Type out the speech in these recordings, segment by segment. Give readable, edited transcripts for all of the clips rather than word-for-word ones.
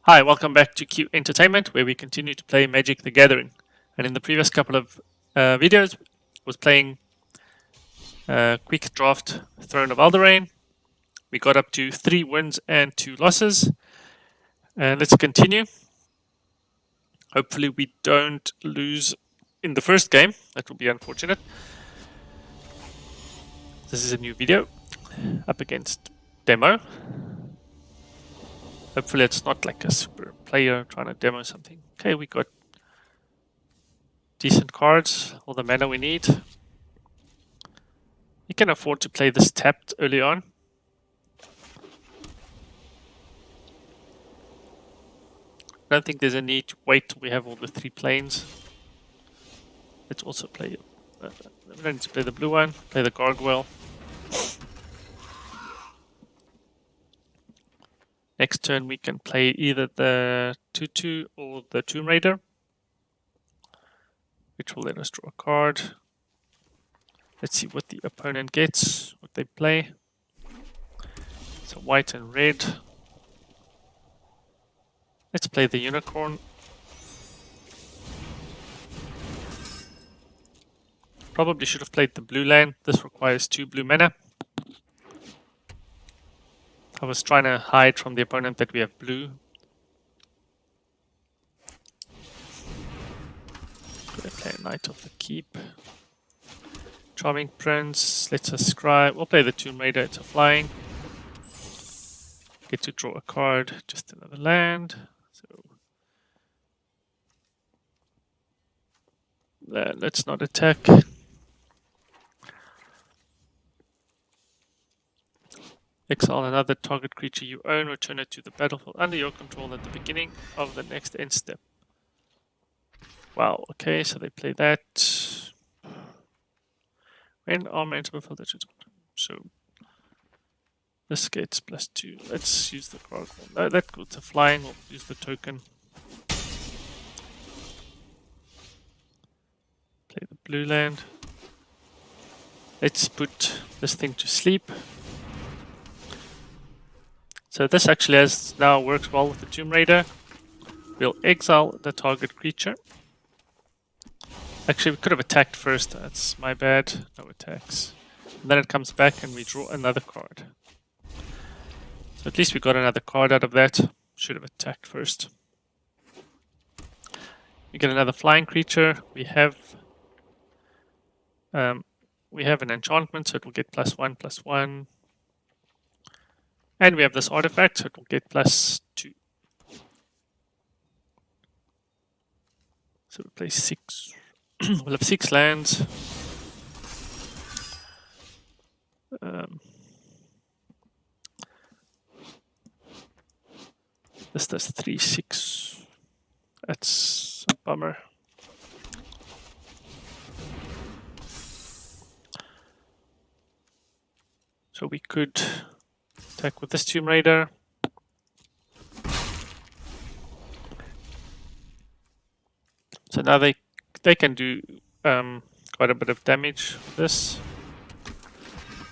Hi, welcome back to Q Entertainment, where we continue to play Magic the Gathering. And in the previous couple of videos, was playing Quick Draft Throne of Eldraine. We got up to 3 wins and 2 losses. And let's continue. Hopefully we don't lose in the first game. That will be unfortunate. This is a new video up against Demo. Hopefully it's not like a super player trying to demo something. Okay, we got decent cards, all the mana we need. You can afford to play this tapped early on. I don't think there's a need to wait till we have all the 3 planes. Let's also play... we don't need to play the blue one, play the Gargoyle. Next turn we can play either the 2/2 or the Tomb Raider, which will let us draw a card. Let's see what the opponent gets, what they play. So white and red. Let's play the Unicorn. Probably should have played the blue land. This requires 2 blue mana. I was trying to hide from the opponent that we have blue. Could I play a Knight of the Keep? Charming Prince, let's ascribe. We'll play the Tomb Raider, it's a flying. Get to draw a card, just another land. So let's not attack. Exile another target creature you own, return it to the battlefield under your control at the beginning of the next end step. Wow, okay, so they play that. When our main battlefield, so this gets +2. Let's use the card. No, that goes to flying, we'll use the token. Play the blue land. Let's put this thing to sleep. So this actually now works well with the Tomb Raider. We'll exile the target creature. Actually, we could have attacked first. That's my bad. No attacks. And then it comes back and we draw another card. So at least we got another card out of that. Should have attacked first. We get another flying creature. We have an enchantment, so it will get +1/+1. And we have this artifact, so it will get +2. So we'll play 6. We'll have 6 lands. This does 3/6. That's a bummer. So we could attack with this Tomb Raider. So now they can do quite a bit of damage with this.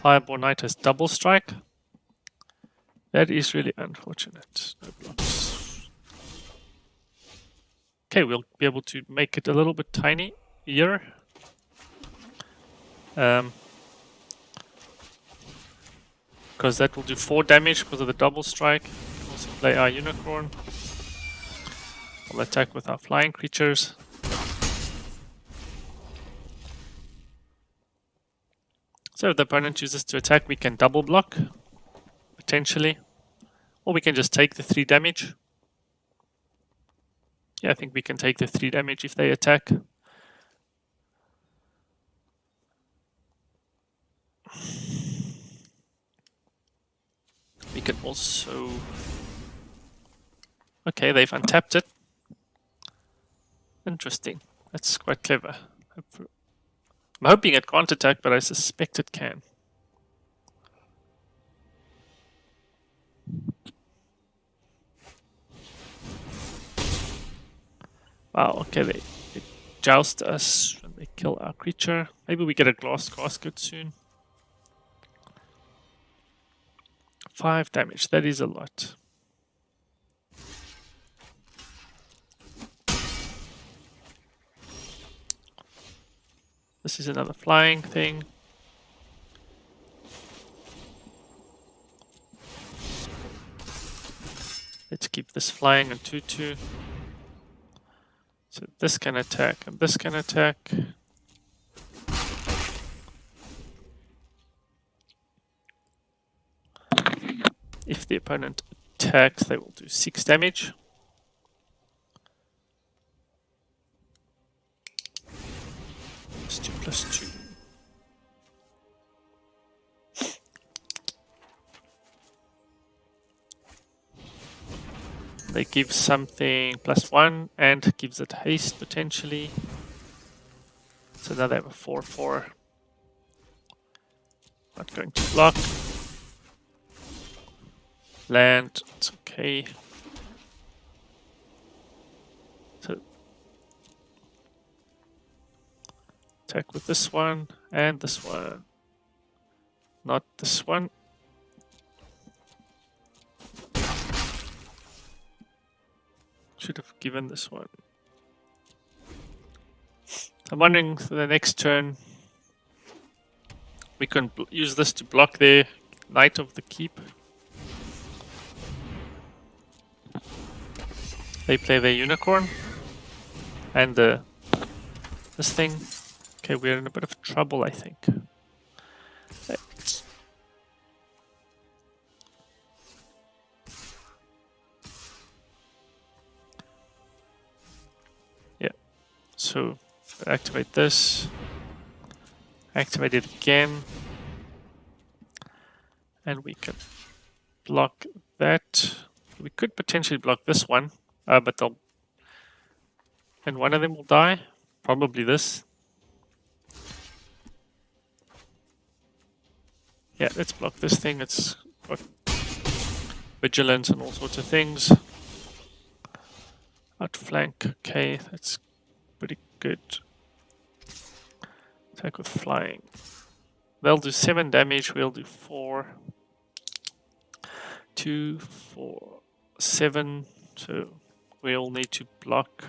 Fireball Knight has double strike. That is really unfortunate. No blocks. Okay, we'll be able to make it a little bit tiny here. Because that will do 4 damage because of the double strike. We'll also play our Unicorn. We'll attack with our flying creatures. So if the opponent chooses to attack, we can double block, potentially. Or we can just take the 3 damage. Yeah, I think we can take the 3 damage if they attack. We can also... Okay, they've untapped it. Interesting. That's quite clever. I'm hoping it can't attack, but I suspect it can. Wow, okay, they joust us when they kill our creature. Maybe we get a glass casket soon. 5 damage, that is a lot. This is another flying thing. Let's keep this flying on 2-2. So this can attack and this can attack. If the opponent attacks, they will do 6 damage. +2/+2. They give something +1 and gives it haste potentially. So now they have a 4/4. Not going to block. Land, it's okay. So attack with this one and this one. Not this one. Should have given this one. I'm wondering for the next turn we can use this to block the Knight of the Keep. They play their Unicorn and this thing. Okay, we're in a bit of trouble, I think. Yeah, so activate this, activate it again, and we can block that. We could potentially block this one, but they'll, and one of them will die, probably this. Yeah, let's block this thing. It's got vigilance and all sorts of things. Outflank, okay, that's pretty good. Attack with flying. They'll do 7 damage, we'll do 4. 2, 4, 7. So we'll need to block.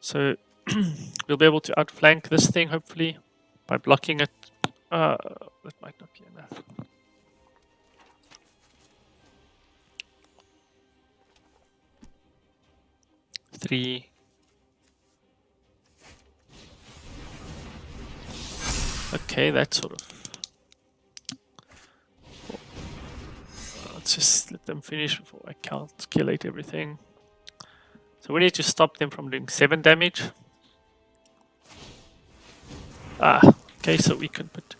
So we'll be able to outflank this thing hopefully by blocking it. That might not be enough. Three. Okay, that's sort of. Let's just let them finish before I calculate everything. So we need to stop them from doing 7 damage. Okay, so we can put.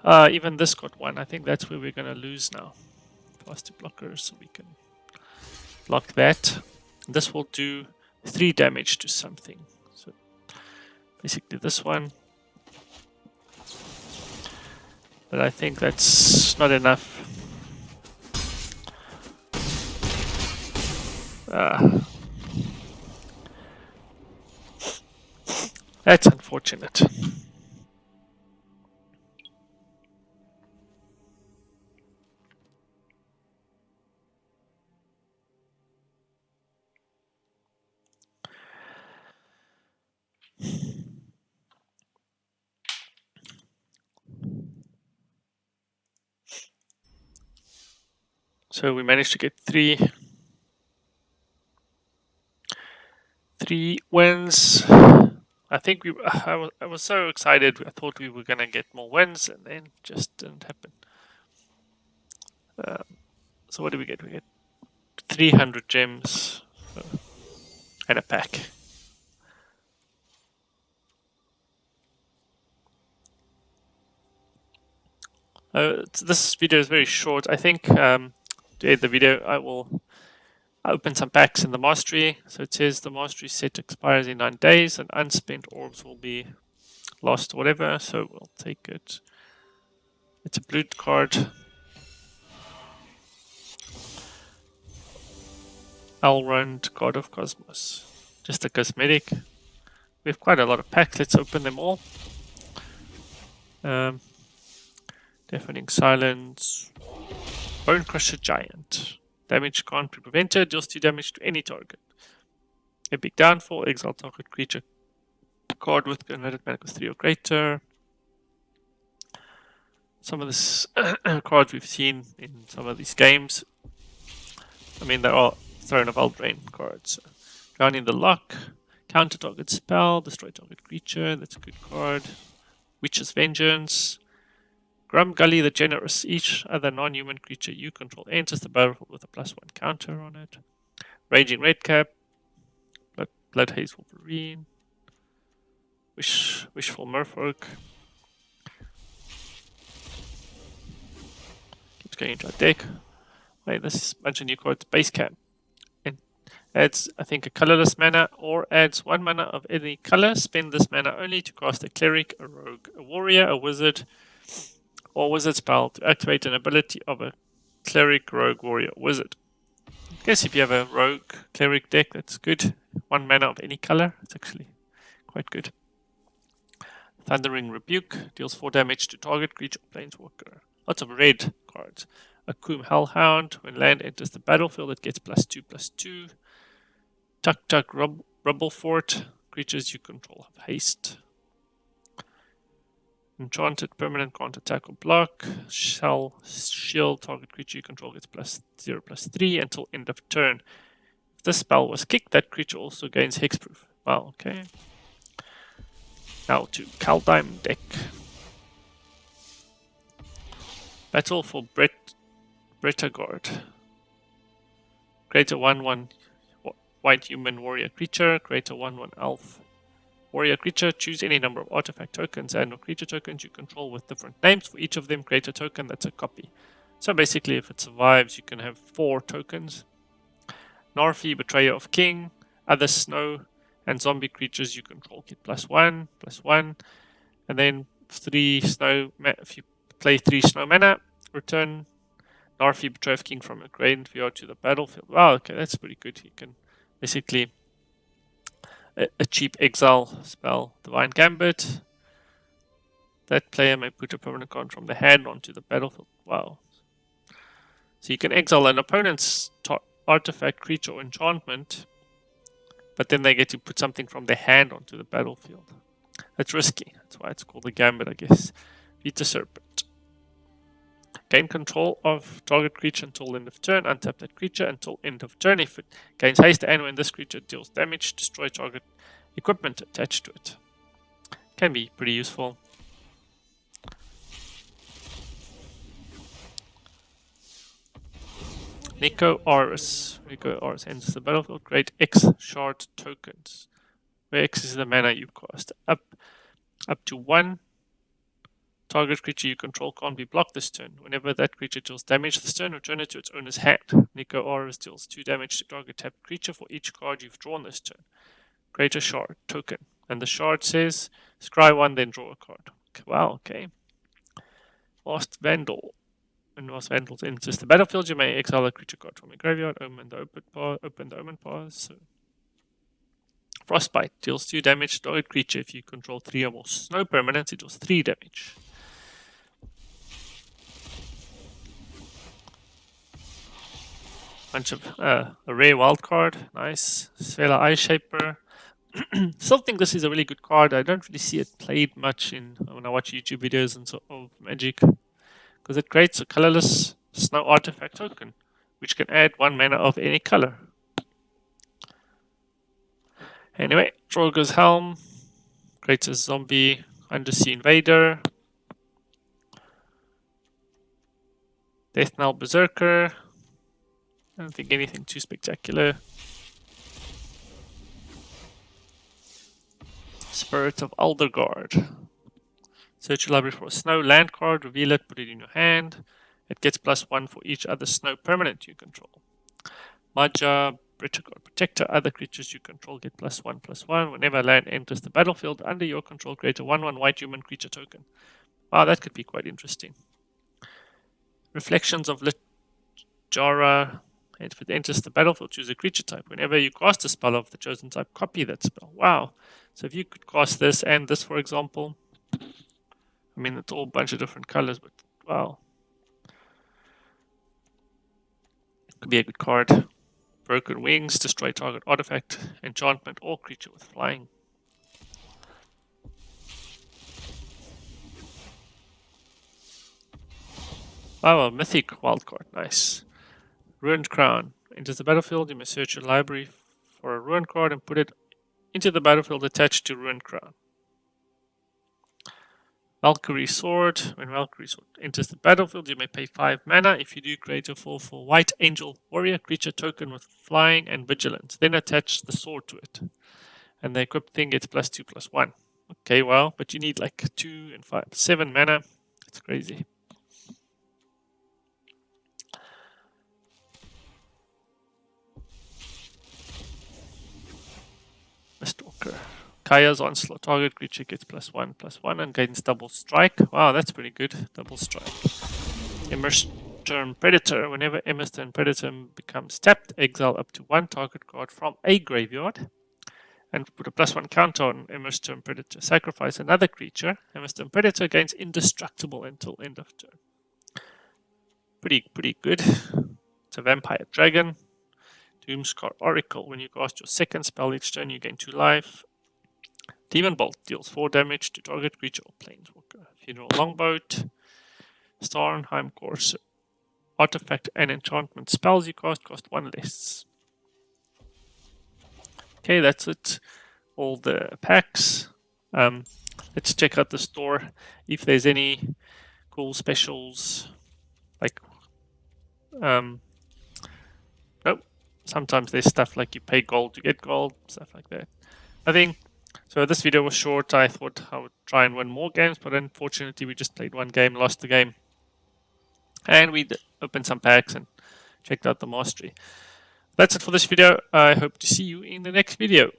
Even this got 1. I think that's where we're gonna lose now. Faster blockers, so we can block that. This will do 3 damage to something. So basically this one. But I think that's not enough. That's unfortunate. So we managed to get three wins. I think I was so excited. I thought we were gonna get more wins, and then just didn't happen. So what do we get? We get 300 gems and a pack. This video is very short. I think to end the video, I will open some packs in the mastery. So it says the mastery set expires in 9 days and unspent orbs will be lost or whatever. So we'll take it. It's a blue card. Elrond, God of Cosmos. Just a cosmetic. We have quite a lot of packs. Let's open them all. Deafening Silence. Bone Crusher Giant. Damage can't be prevented, deals 2 damage to any target. Epic Downfall, exile target creature card with converted mana cost 3 or greater. Some of this cards we've seen in some of these games. I mean, they're all Throne of Eldraine cards. Drowning the Lock, counter target spell, destroy target creature, that's a good card. Witch's Vengeance, Grumgully the Generous, each other non-human creature you control enters the battlefield with a +1 counter on it. Raging Redcap, Blood Haze Wolverine, Wishful Merfolk. Keeps going into our deck. Wait, this is a bunch of new cards. Base Camp. And adds, I think, a colorless mana or adds 1 mana of any color. Spend this mana only to cast a cleric, a rogue, a warrior, a wizard, or wizard spell to activate an ability of a cleric, rogue, warrior, wizard. I guess if you have a rogue cleric deck, that's good. 1 mana of any color. It's actually quite good. Thundering Rebuke deals 4 damage to target creature or planeswalker. Lots of red cards. Akum Hellhound. When land enters the battlefield, it gets +2/+2. Tuk Tuk Rubble Fort. Creatures you control have haste. Enchanted permanent can't attack or block. Shell Shield. Target creature you control gets +0/+3 until end of turn. If this spell was kicked, that creature also gains hexproof. Wow, okay. Now to Kaldheim deck. Battle for Bretagard. Create a 1/1 white human warrior creature. Create a 1/1 elf warrior creature. Choose any number of artifact tokens and or creature tokens you control with different names. For each of them, create a token that's a copy. So basically, if it survives, you can have 4 tokens. Narfi, Betrayer of King, other snow and zombie creatures you control get +1/+1, and then 3 snow. If you play 3 snow mana, return Narfi, Betrayer of King from a graveyard to the battlefield. Wow, okay, that's pretty good. You can basically a cheap exile spell, Divine Gambit. That player may put a permanent card from the hand onto the battlefield. Wow. So you can exile an opponent's artifact, creature, or enchantment, but then they get to put something from their hand onto the battlefield. That's risky. That's why it's called the Gambit, I guess. Vita Serpent. Gain control of target creature until end of turn. Untap that creature until end of turn. If it gains haste and when this creature deals damage, destroy target equipment attached to it. Can be pretty useful. Nico Aris. Nico Aris enters the battlefield. Create X shard tokens, where X is the mana you cast. Up to 1 target creature you control can't be blocked this turn. Whenever that creature deals damage this turn, return it to its owner's hand. Nico Aris deals 2 damage to target tapped creature for each card you've drawn this turn. Create a shard token. And the shard says, scry 1, then draw a card. Wow, okay. Last Vandal. When Last Vandal enters the battlefield, you may exile a creature card from your graveyard, open the open path. So Frostbite deals 2 damage to target creature if you control 3 or more snow permanents. It deals 3 damage. Bunch of a rare wild card. Nice. Svela Ice Shaper. Still think this is a really good card. I don't really see it played much when I watch YouTube videos and so of Magic, because it creates a colorless snow artifact token, which can add 1 mana of any color. Anyway, Drogo's Helm creates a zombie undersea invader. Death Knell Berserker. I don't think anything too spectacular. Spirit of Aldergard. Search your library for a snow land card, reveal it, put it in your hand. It gets +1 for each other snow permanent you control. Maja, Bretagard Protector, other creatures you control get +1/+1. Whenever land enters the battlefield under your control, create a 1/1 white human creature token. Wow, that could be quite interesting. Reflections of Jara. And if it enters the battlefield, choose a creature type. Whenever you cast a spell of the chosen type, copy that spell. Wow. So if you could cast this and this, for example, I mean, it's all a bunch of different colors, but wow. Could be a good card. Broken Wings, destroy target artifact, enchantment, or creature with flying. Oh, a mythic wildcard, nice. Ruined Crown. Enters the battlefield, you may search your library for a ruined card and put it into the battlefield attached to Ruined Crown. Valkyrie Sword. When Valkyrie Sword enters the battlefield, you may pay 5 mana. If you do, create a 4/4 White Angel Warrior creature token with flying and vigilance. Then attach the sword to it. And the equipped thing gets +2/+1. Okay, well, but you need like 2 and 5, 7 mana. It's crazy. Mistalker. Kaya's Onslaught. Target creature gets +1/+1 and gains double strike. Wow, that's pretty good. Double strike. Immersturm Predator. Whenever Immersturm Predator becomes tapped, exile up to 1 target card from a graveyard and put a +1 counter on Immersturm Predator. Sacrifice another creature. Immersturm Predator gains indestructible until end of turn. Pretty good. It's a Vampire Dragon. Doomscar Oracle. When you cast your second spell each turn, you gain 2 life. Demon Bolt deals 4 damage to target creature or planeswalker. Funeral Longboat. Starnheim Course. Artifact and enchantment spells you cast cost 1 less. Okay, that's it. All the packs. Let's check out the store if there's any cool specials. Like, nope. Sometimes there's stuff like you pay gold to get gold, stuff like that. Nothing. So this video was short. I thought I would try and win more games, but unfortunately we just played one game, lost the game. And we opened some packs and checked out the mastery. That's it for this video. I hope to see you in the next video.